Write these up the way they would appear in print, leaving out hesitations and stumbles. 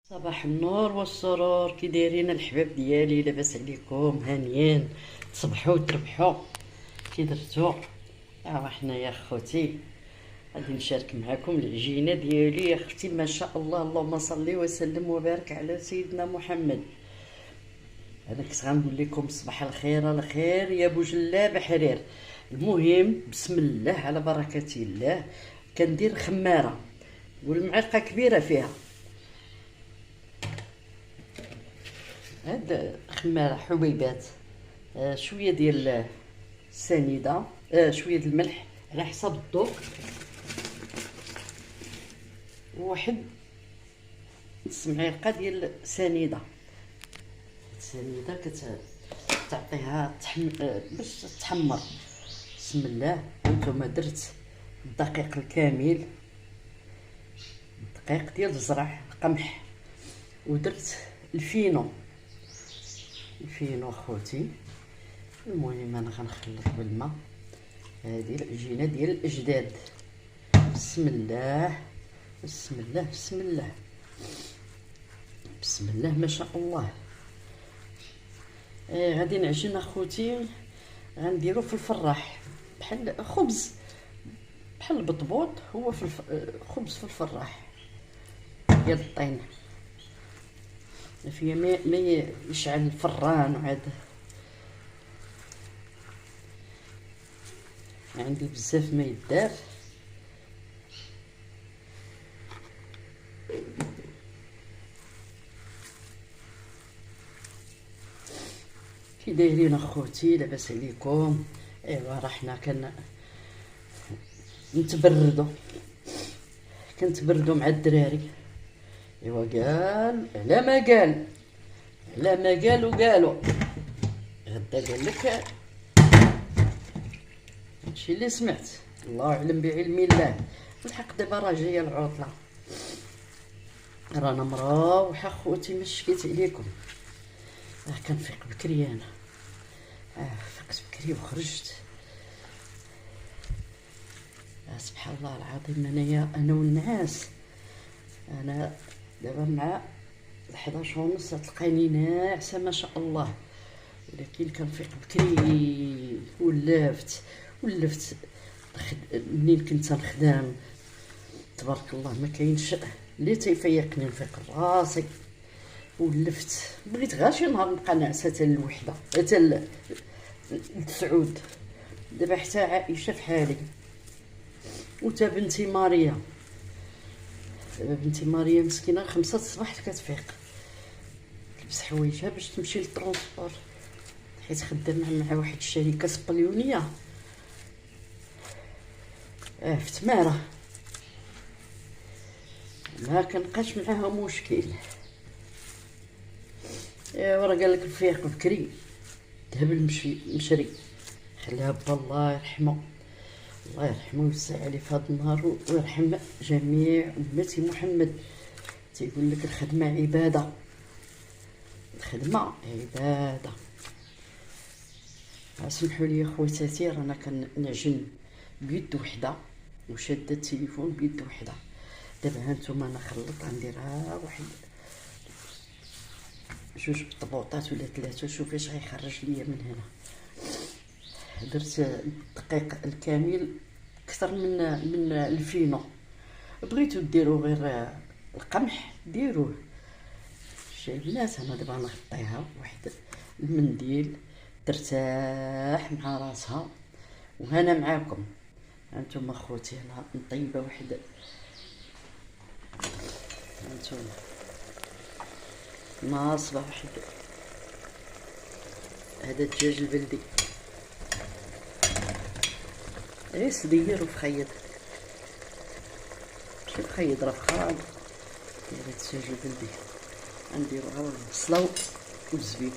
صباح النور والسرور، كي دايرين الحباب ديالي؟ لاباس عليكم؟ هانيين تصبحوا وتربحوا؟ كي درتو؟ حنايا خوتي غادي نشارك معكم العجينه ديالي يا اختي، ما شاء الله، اللهم صل وسلم وبارك على سيدنا محمد. انا كنت غنقول لكم صباح الخير الخير يا بوجلاب حرير. المهم بسم الله على بركه الله، كندير خماره والمعلقه كبيره فيها. هاد خمارة حبيبات، شوية ديال السنيدة، شوية ديال الملح على حسب الذوق، وواحد نص معلقة ديال السنيدة كتعطيها باش تحمر. بسم الله. وانتم درت الدقيق الكامل، الدقيق ديال الزرع القمح، ودرت الفينو خوتي. المهم انا غنخلط بالماء. هذه العجينه ديال الاجداد. بسم الله بسم الله بسم الله بسم الله ما شاء الله. غادي نعجن اخوتي، غنديرو في الفراح بحال خبز، بحال البطبوط، هو في خبز في الفراح ديال الطين، فيا ما يشعل الفران. وعاد عندي بزاف ما يدار. كي دايرين اخوتي؟ لاباس عليكم؟ ايوا راه حنا كنتبردو مع الدراري. ايوا قال على ما قال، على ما قالوا غدا قال لك هادشي اللي سمعت، الله اعلم بعلم الله. الحق دابا راه جايه العطله، رانا مروحه خوتي، ما شكيت عليكم. كنفيق بكري انا، فقت بكري وخرجت. سبحان الله العظيم، انايا انا والنعاس. انا دابا مع 11:30 تلقاني ناعسه ما شاء الله، ولكن كنفيق بكري. ولفت منين كنت نخدم تبارك الله ما كاينش اللي تيفيقني، نفيق راسي. ولفت بغيت غير شي نهار نبقى ناعسه حتى الوحده، حتى التسعود. دابا حتى عائشه في حالي، وتا بنتي ماريا. دابا بنتي ماريا مسكينه 5 الصباح كتفيق، تلبس حوايجها باش تمشي للترونسبور، حيت خدامه مع واحد الشركه سبليونيه في تماره. ما كنبقاش معاها مشكل. ورا قال لك الفيق بكري ذهب المشري، خليها با الله يرحمه، الله يرحمه ويوسع عليه في هذا النهار ويرحم جميع امتي محمد. تيقول لك الخدمه عباده، الخدمه عباده. اسمحوا لي خواتاتي، رانا كنعجن بيد وحده وشاده التليفون بيد وحده. دابا هانتوما انا خلط، غنديرها واحد 2 بطبوطات ولا 3، شوفي اش غيخرج ليا من هنا. درت الدقيق الكامل اكثر من الفينو. بغيتو ديروا غير القمح ديروه. البنات انا دابا نغطيها بواحد المنديل ترتاح مع راسها، وهنا معاكم هانتوما خوتي. انا نطيبها واحد، هانتوما ناصبه واحد. هذا الدجاج البلدي غير صدير وفخيط، ماشي فخيط راه فخام. هذا الدجاج البلدي غنديروها بالبصله والزبيب.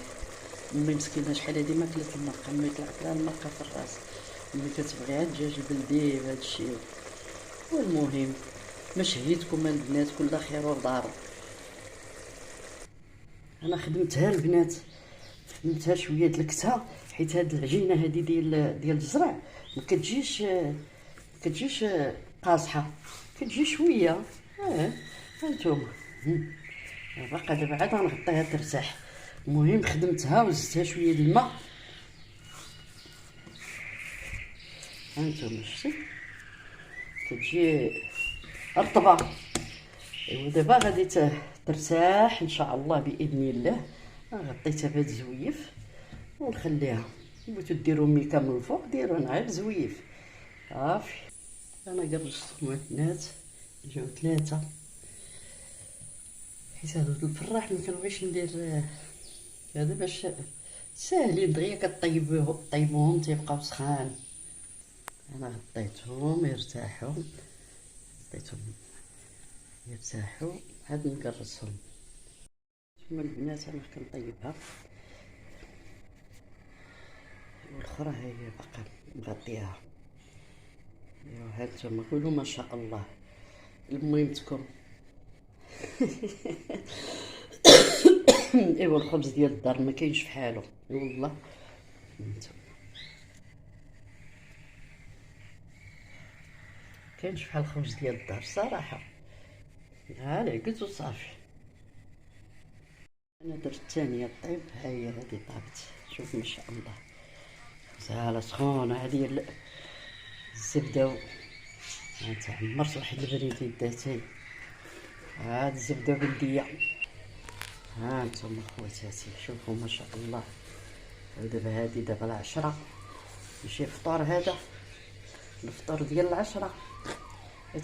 امي مسكينه شحال هادي ما كلات المرقه، امي طلعت لها المرقه في الراس، امي كتبغيها الدجاج البلدي وهذا الشيء. والمهم ما شهيتكم البنات، كل خير ودار. انا خدمتها البنات، خدمتها شويه د الكتا، حيت هاد العجينه هادي ديال الزرع ما كتجيش قاصحه، كتجي شويه. هانتوما باقا دابا عاد غنغطيها ترتاح. المهم خدمتها وزدتها شويه د الماء. هانتوما شتي كتجي رطبه. ايوا دابا غادي ترتاح ان شاء الله باذن الله. غطيتها بهاد الزويف ونخليها. بغيتو ديروا ميكا من الفوق ديروا، انا غير زويف صافي. انا قرجت البنات جاو 3 حيت هادو الفراح مكنبغيش ندير هذا باش ساهلين دغيا طيبوهم تيبقاو سخان. انا غطيتهم يرتاحوا، غطيتهم يرتاحوا عاد نقرصهم. ثم البنات انا كنطيبها والاخرى هي باقا مغطياها. ايوا هانتوما قولوا ما شاء الله. المهمتكم ايوا الخبز ديال الدار ما كاينش فحالو والله. هانتوما كاينش بحال الخبز ديال الدار صراحه. ها العقد وصافي. انا درت الثانيه طيب، ها هي هذه طابت. شوف ما شاء الله غزاله سخونه. هذه الزبده تعمرت واحد البريد يداتي. هاد الزبده بلديه. ها انتم خواتاتي شوفوا ما شاء الله. ودابا هادي دابا العشرة ماشي فطور، هذا الفطور ديال العشرة.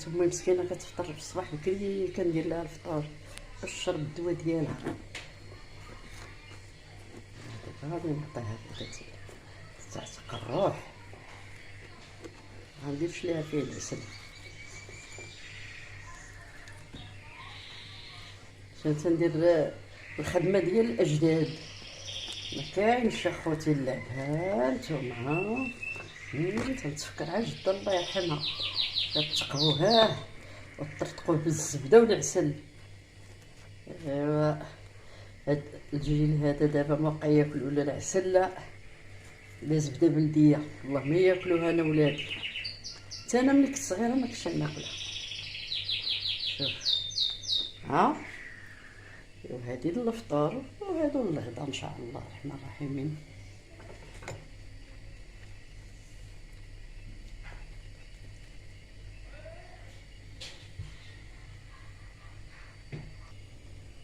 تما مسكينه كتفطر في الصباح بكري كندير لها الفطور باش تشرب الدواء ديالها. دابا غادي نعطيها بناتي تعتق الروح. غنديرش ليها فيه العسل عشان تندير الخدمه ديال الاجداد. ما كاينش اخوتي اللعب. ها نتوما تنتفكرها جدا الله يرحمها، كتقوها وتطرطقوه بالزبده والعسل. ايوا هاد الجيل هذا دابا ما بقى ياكلوا لا العسل لا زبده بلديه. والله ما ياكلوها انا ولادي، حتى انا ملي كنت صغيره ما كنتش ناكلها. شوف ها وهادي للفطور وهادو للغدا ان شاء الله الرحمن الرحيم.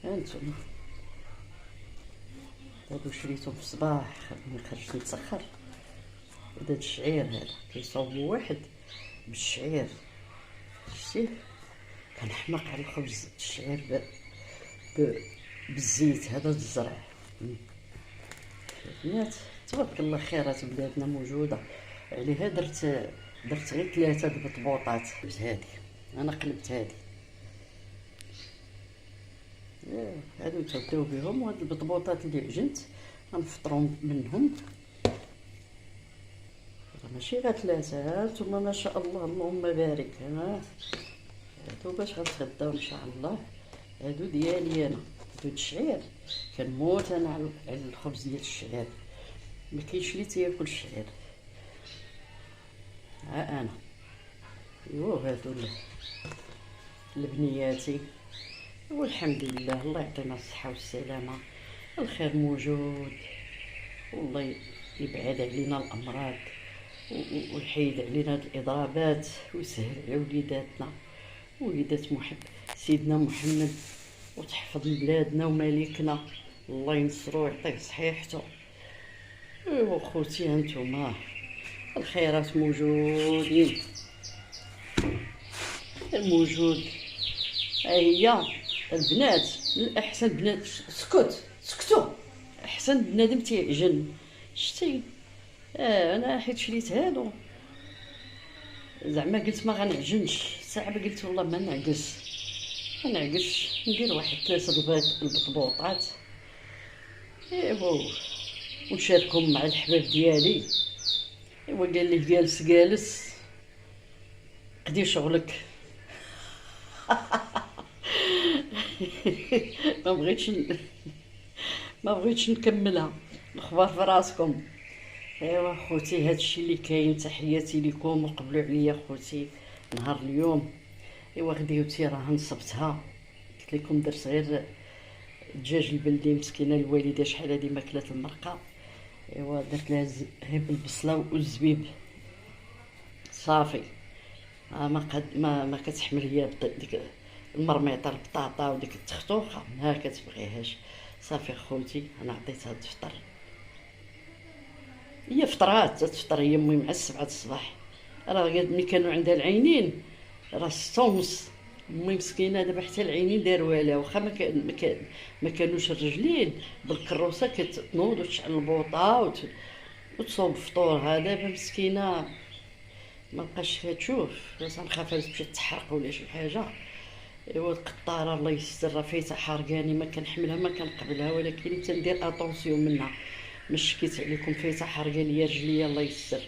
هانتوما هادو شريتهم في الصباح ملي خرجت متاخر. هذا الشعير هذا كيصاوبوا واحد بالشعير. شتي كنحماق على الخبز الشعير بالزيت هذا الزرع. البنات تبارك الله خيرات بلادنا موجوده. عليها درت غير 3 د البطبوطات. هذه انا قلبت هذه هادو تبداو بهم. وهاد البطبوطات اللي عجنت غنفطروا منهم. ماشي غير 3 نتوما ما شاء الله اللهم بارك. ها هادو باش غنتغداو ان شاء الله. هادو ديالي انا، هادو الشعير كنموت انا على الخبز ديال الشعير. ما كاينش اللي تياكل الشعير. ها انا ايوا هادو لبنياتي. والحمد لله الله يعطينا الصحه والسلامه. الخير موجود والله يبعد علينا الامراض ويحيد علينا هاد الاضرابات ويسهل على وليداتنا وليدات سيدنا محمد، وتحفظ بلادنا وملكنا. الله ينصرو ويعطيه صحيحته. ايوا خوتي هانتوما الخيرات موجودين. الموجود هي البنات الاحسن. بنات سكتوا احسن بنادم تيعجن. شتي انا حيت شريت هادو زعما قلت ما غنعجنش. ساعه قلت والله ما نعقصش ندير واحد 3 البطبوطات. ايوا ونشاركهم مع الحباب ديالي. ايوا قال لي جالس قدي شغلك. ما بغيتش نكملها. الاخبار في راسكم. ايوا خوتي هادشي اللي كاين. تحياتي لكم وقبلوا عليا خوتي نهار اليوم. ايوا غديوتي راه نصبتها قلت لكم درت غير الدجاج البلدي مسكينه الوالده شحال هادي ما كلات المرقه. ايوا درت لها غير بالبصله والزبيب صافي. ما كتحمل هي ديك المرميطه البطاطا وديك التختوخه ما كتبغيهاش. صافي خوتي انا عطيتها تفطر، هي فطرات تفطر هي المهم مع 7 الصباح. راه ملي كانوا عندها العينين راه 6:30. المهم مسكينه دابا حتى العينين داروا لها، واخا ما كانوش الرجلين بالكروسه كتنوض وتشعل البوطه وتصوب الفطور. دابا مسكينه ما بقاش كتشوف، بس نخاف تمشي تحرق ولا شي حاجه. ايوا القطاره الله يستر راه فايته حرقاني، ما كنحملها ما كنقبلها، ولكن تندير اتونسيون منها. ما شكيت عليكم فايته حرقاني ليا رجليا الله يستر،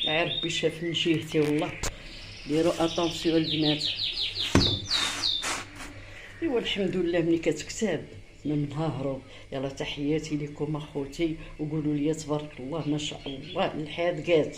عا ربي شاف من جهتي والله. ديروا اتونسيون البنات. ايوا الحمد لله ملي كتكتاب ما منهاروا. يلا تحياتي لكم اخوتي، وقولوا لي تبارك الله ما شاء الله الحياه كات.